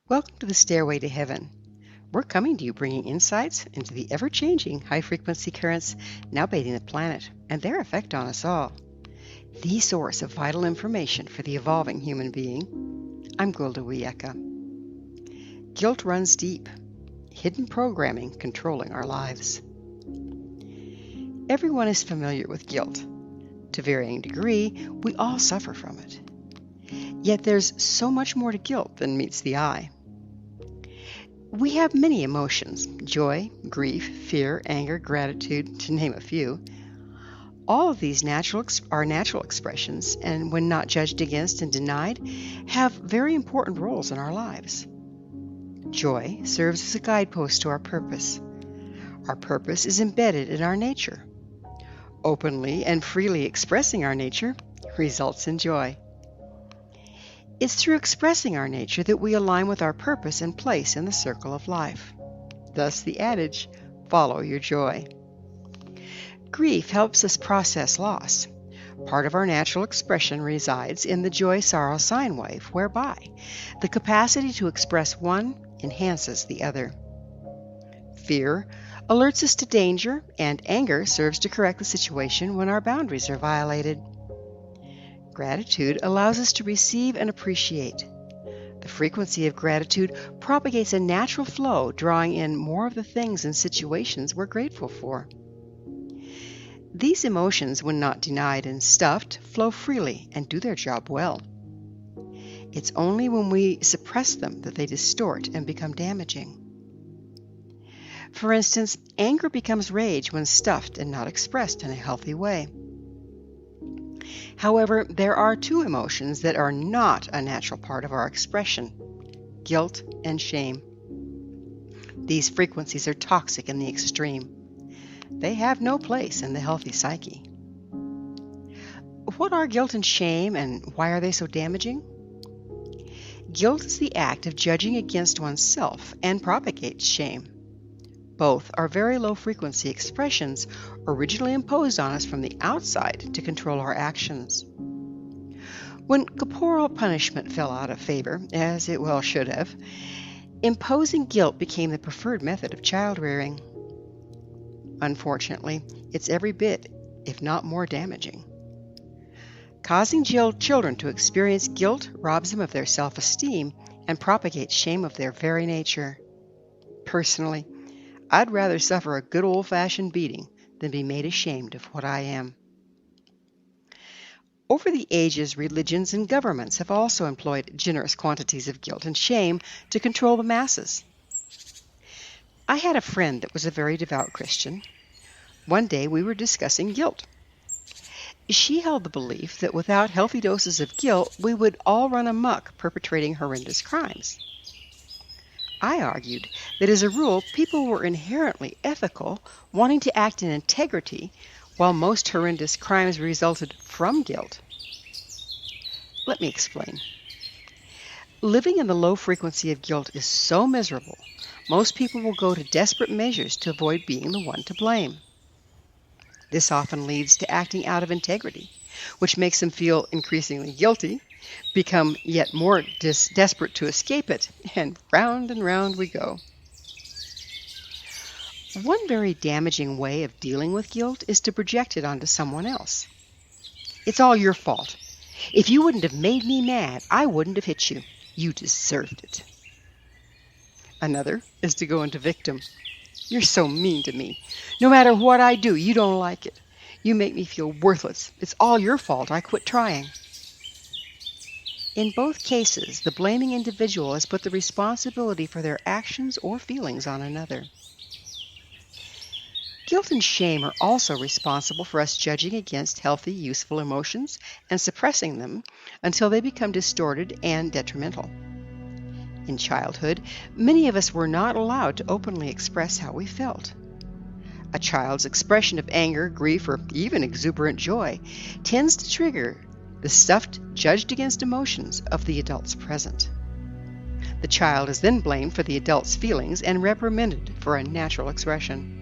Welcome to the Stairway to Heaven. We're coming to you bringing insights into the ever-changing high-frequency currents now bathing the planet and their effect on us all. The source of vital information for the evolving human being. I'm Gulda Wiyaka. Guilt runs deep. Hidden programming controlling our lives. Everyone is familiar with guilt. To varying degree, we all suffer from it. Yet there's so much more to guilt than meets the eye. We have many emotions: joy, grief, fear, anger, gratitude, to name a few. All of these are natural expressions, and when not judged against and denied, have very important roles in our lives. Joy serves as a guidepost to our purpose. Our purpose is embedded in our nature. Openly and freely expressing our nature results in joy. It's through expressing our nature that we align with our purpose and place in the circle of life. Thus the adage, follow your joy. Grief helps us process loss. Part of our natural expression resides in the joy-sorrow sine wave, whereby the capacity to express one enhances the other. Fear alerts us to danger, and anger serves to correct the situation when our boundaries are violated. Gratitude allows us to receive and appreciate. The frequency of gratitude propagates a natural flow, drawing in more of the things and situations we're grateful for. These emotions, when not denied and stuffed, flow freely and do their job well. It's only when we suppress them that they distort and become damaging. For instance, anger becomes rage when stuffed and not expressed in a healthy way. However, there are two emotions that are not a natural part of our expression: guilt and shame. These frequencies are toxic in the extreme. They have no place in the healthy psyche. What are guilt and shame, and why are they so damaging? Guilt is the act of judging against oneself and propagates shame. Both are very low-frequency expressions originally imposed on us from the outside to control our actions. When corporal punishment fell out of favor, as it well should have, imposing guilt became the preferred method of child-rearing. Unfortunately, it's every bit, if not more, damaging. Causing children to experience guilt robs them of their self-esteem and propagates shame of their very nature. Personally, I'd rather suffer a good old-fashioned beating than be made ashamed of what I am. Over the ages, religions and governments have also employed generous quantities of guilt and shame to control the masses. I had a friend that was a very devout Christian. One day we were discussing guilt. She held the belief that without healthy doses of guilt, we would all run amok perpetrating horrendous crimes. I argued that as a rule, people were inherently ethical, wanting to act in integrity, while most horrendous crimes resulted from guilt. Let me explain. Living in the low frequency of guilt is so miserable, most people will go to desperate measures to avoid being the one to blame. This often leads to acting out of integrity, which makes them feel increasingly guilty, become yet more desperate to escape it, and round we go. One very damaging way of dealing with guilt is to project it onto someone else. It's all your fault. If you wouldn't have made me mad, I wouldn't have hit you. You deserved it. Another is to go into victim. You're so mean to me. No matter what I do, you don't like it. You make me feel worthless. It's all your fault. I quit trying. In both cases, the blaming individual has put the responsibility for their actions or feelings on another. Guilt and shame are also responsible for us judging against healthy, useful emotions and suppressing them until they become distorted and detrimental. In childhood, many of us were not allowed to openly express how we felt. A child's expression of anger, grief, or even exuberant joy tends to trigger the stuffed, judged against emotions of the adults present. The child is then blamed for the adult's feelings and reprimanded for unnatural expression.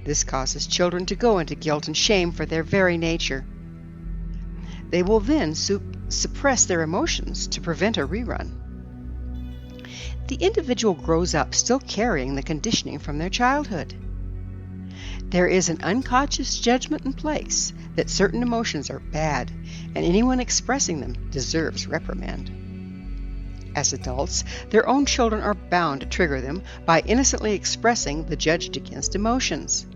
This causes children to go into guilt and shame for their very nature. They will then suppress their emotions to prevent a rerun. the individual grows up still carrying the conditioning from their childhood. There is an unconscious judgment in place that certain emotions are bad, and anyone expressing them deserves reprimand. As adults, their own children are bound to trigger them by innocently expressing the judged against emotions.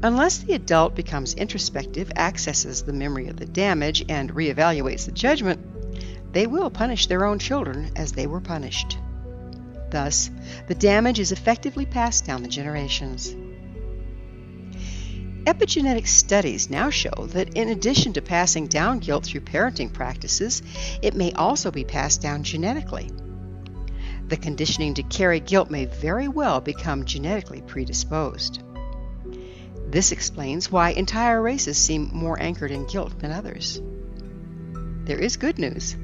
Unless the adult becomes introspective, accesses the memory of the damage, and reevaluates the judgment, they will punish their own children as they were punished. Thus, the damage is effectively passed down the generations. Epigenetic studies now show that in addition to passing down guilt through parenting practices, it may also be passed down genetically. The conditioning to carry guilt may very well become genetically predisposed. This explains why entire races seem more anchored in guilt than others. There is good news.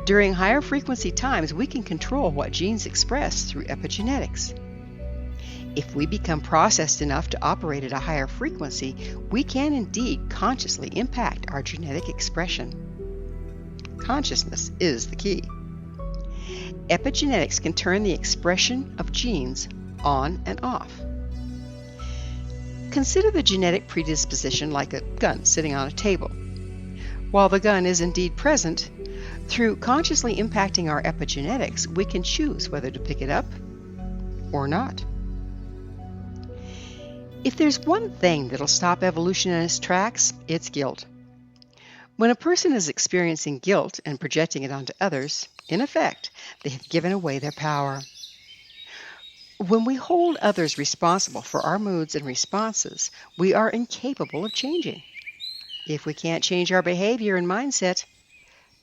During higher frequency times, we can control what genes express through epigenetics. If we become processed enough to operate at a higher frequency, we can indeed consciously impact our genetic expression. Consciousness is the key. Epigenetics can turn the expression of genes on and off. Consider the genetic predisposition like a gun sitting on a table. While the gun is indeed present, through consciously impacting our epigenetics, we can choose whether to pick it up or not. If there's one thing that'll stop evolution in its tracks, it's guilt. When a person is experiencing guilt and projecting it onto others, in effect, they have given away their power. When we hold others responsible for our moods and responses, we are incapable of changing. If we can't change our behavior and mindset,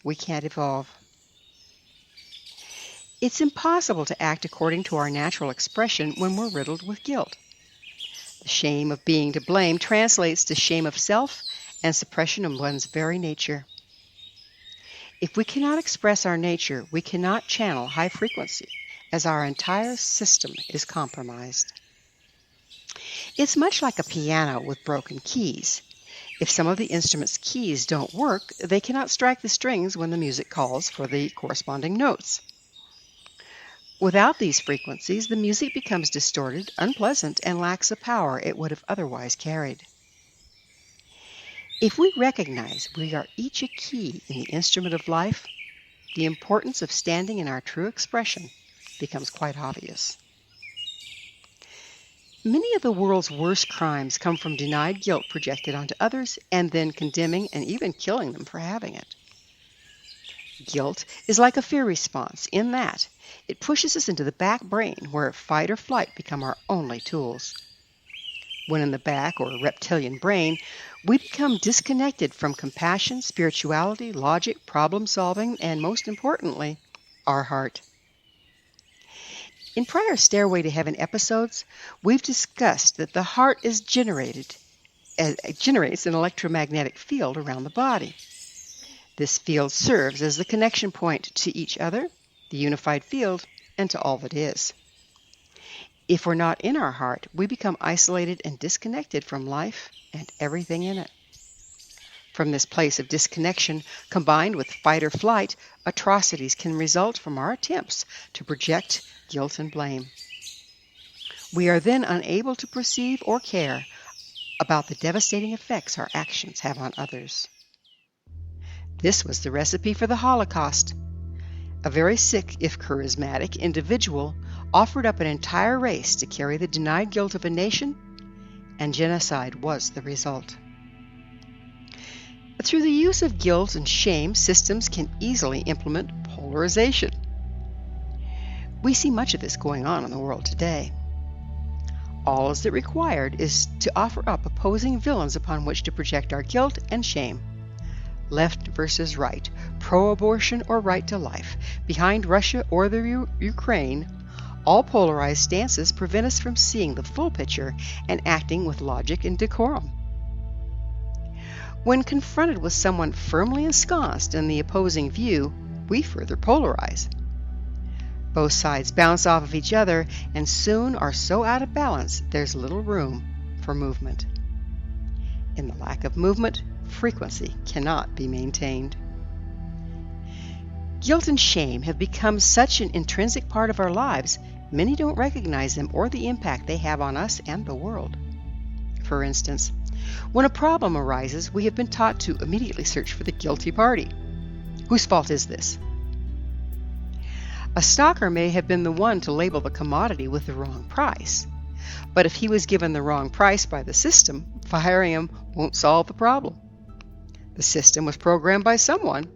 we can't evolve. It's impossible to act according to our natural expression when we're riddled with guilt. The shame of being to blame translates to shame of self and suppression of one's very nature. If we cannot express our nature, we cannot channel high frequency, as our entire system is compromised. It's much like a piano with broken keys. If some of the instrument's keys don't work, they cannot strike the strings when the music calls for the corresponding notes. Without these frequencies, the music becomes distorted, unpleasant, and lacks the power it would have otherwise carried. If we recognize we are each a key in the instrument of life, the importance of standing in our true expression becomes quite obvious. Many of the world's worst crimes come from denied guilt projected onto others and then condemning and even killing them for having it. Guilt is like a fear response in that it pushes us into the back brain where fight or flight become our only tools. When in the back or reptilian brain, we become disconnected from compassion, spirituality, logic, problem solving, and most importantly, our heart. In prior Stairway to Heaven episodes, we've discussed that the heart generates an electromagnetic field around the body. This field serves as the connection point to each other, the unified field, and to all that is. If we're not in our heart, we become isolated and disconnected from life and everything in it. From this place of disconnection, combined with fight or flight, atrocities can result from our attempts to project guilt and blame. We are then unable to perceive or care about the devastating effects our actions have on others. This was the recipe for the Holocaust. A very sick, if charismatic, individual offered up an entire race to carry the denied guilt of a nation, and genocide was the result. Through the use of guilt and shame, systems can easily implement polarization. We see much of this going on in the world today. All is required is to offer up opposing villains upon which to project our guilt and shame. Left versus right, pro-abortion or right to life, behind Russia or the Ukraine, all polarized stances prevent us from seeing the full picture and acting with logic and decorum. When confronted with someone firmly ensconced in the opposing view, we further polarize. Both sides bounce off of each other and soon are so out of balance there's little room for movement. In the lack of movement, frequency cannot be maintained. Guilt and shame have become such an intrinsic part of our lives, many don't recognize them or the impact they have on us and the world. For instance, when a problem arises, we have been taught to immediately search for the guilty party. Whose fault is this? A stalker may have been the one to label the commodity with the wrong price. But if he was given the wrong price by the system, firing him won't solve the problem. The system was programmed by someone,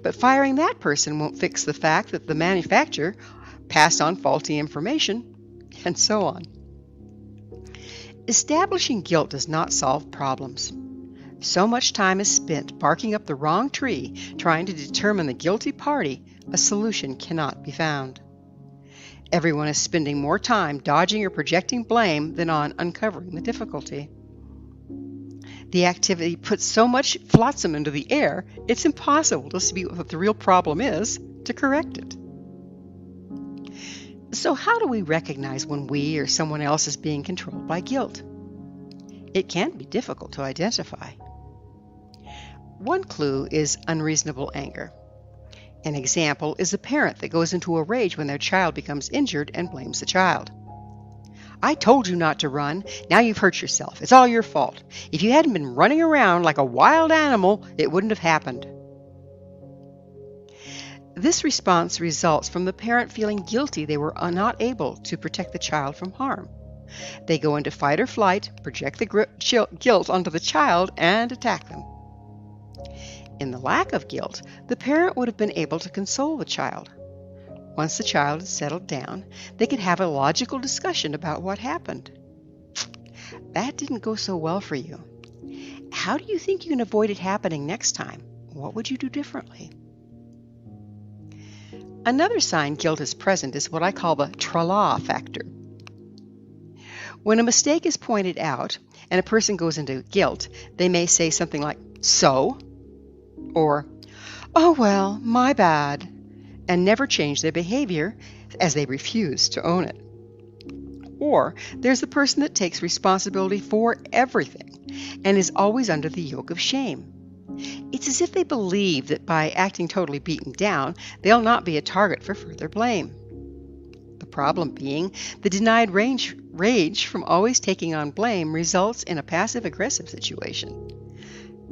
but firing that person won't fix the fact that the manufacturer passed on faulty information, and so on. Establishing guilt does not solve problems. So much time is spent barking up the wrong tree trying to determine the guilty party, a solution cannot be found. Everyone is spending more time dodging or projecting blame than on uncovering the difficulty. The activity puts so much flotsam into the air, it's impossible to see what the real problem is to correct it. So how do we recognize when we or someone else is being controlled by guilt? It can be difficult to identify. One clue is unreasonable anger. An example is a parent that goes into a rage when their child becomes injured and blames the child. I told you not to run. Now you've hurt yourself. It's all your fault. If you hadn't been running around like a wild animal, it wouldn't have happened. This response results from the parent feeling guilty they were not able to protect the child from harm. They go into fight or flight, project the guilt onto the child, and attack them. In the lack of guilt, the parent would have been able to console the child. Once the child had settled down, they could have a logical discussion about what happened. That didn't go so well for you. How do you think you can avoid it happening next time? What would you do differently? Another sign guilt is present is what I call the tra-la factor. When a mistake is pointed out and a person goes into guilt, they may say something like, "So?" or, "Oh well, my bad," and never change their behavior as they refuse to own it. Or there's the person that takes responsibility for everything and is always under the yoke of shame. It's as if they believe that by acting totally beaten down, they'll not be a target for further blame. The problem being, the denied rage from always taking on blame results in a passive-aggressive situation.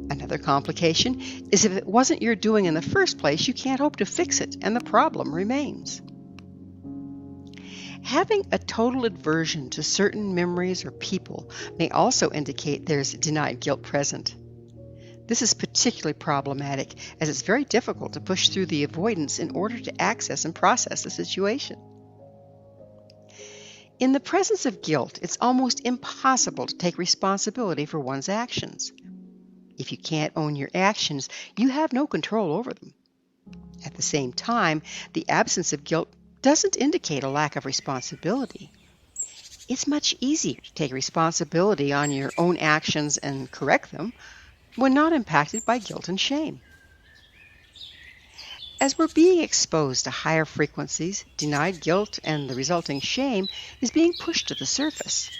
Another complication is if it wasn't your doing in the first place, you can't hope to fix it, and the problem remains. Having a total aversion to certain memories or people may also indicate there's denied guilt present. This is particularly problematic as it's very difficult to push through the avoidance in order to access and process the situation. In the presence of guilt, it's almost impossible to take responsibility for one's actions. If you can't own your actions, you have no control over them. At the same time, the absence of guilt doesn't indicate a lack of responsibility. It's much easier to take responsibility on your own actions and correct them when not impacted by guilt and shame. As we're being exposed to higher frequencies, denied guilt and the resulting shame is being pushed to the surface.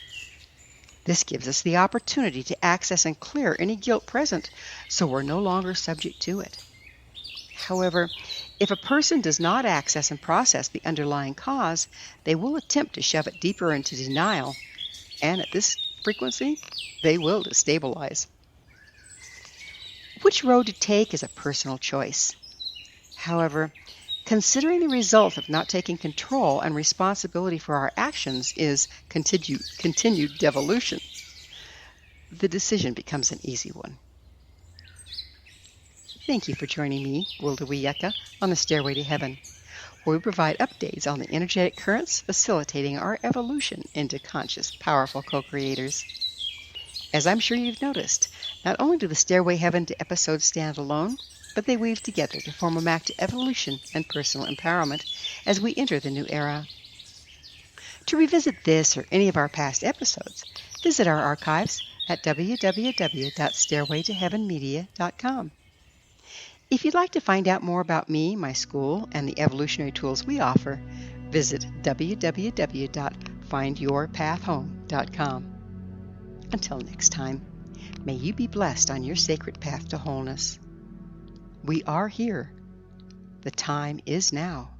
This gives us the opportunity to access and clear any guilt present, so we're no longer subject to it. However, if a person does not access and process the underlying cause, they will attempt to shove it deeper into denial, and at this frequency, they will destabilize. Which road to take is a personal choice. However, considering the result of not taking control and responsibility for our actions is continued devolution, the decision becomes an easy one. Thank you for joining me, Wildawiyeka, on the Stairway to Heaven, where we provide updates on the energetic currents facilitating our evolution into conscious, powerful co-creators. As I'm sure you've noticed, not only do the Stairway Heaven to episodes stand alone, but they weave together to form a map to evolution and personal empowerment as we enter the new era. To revisit this or any of our past episodes, visit our archives at www.stairwaytoheavenmedia.com. If you'd like to find out more about me, my school, and the evolutionary tools we offer, visit www.findyourpathhome.com. Until next time, may you be blessed on your sacred path to wholeness. We are here. The time is now.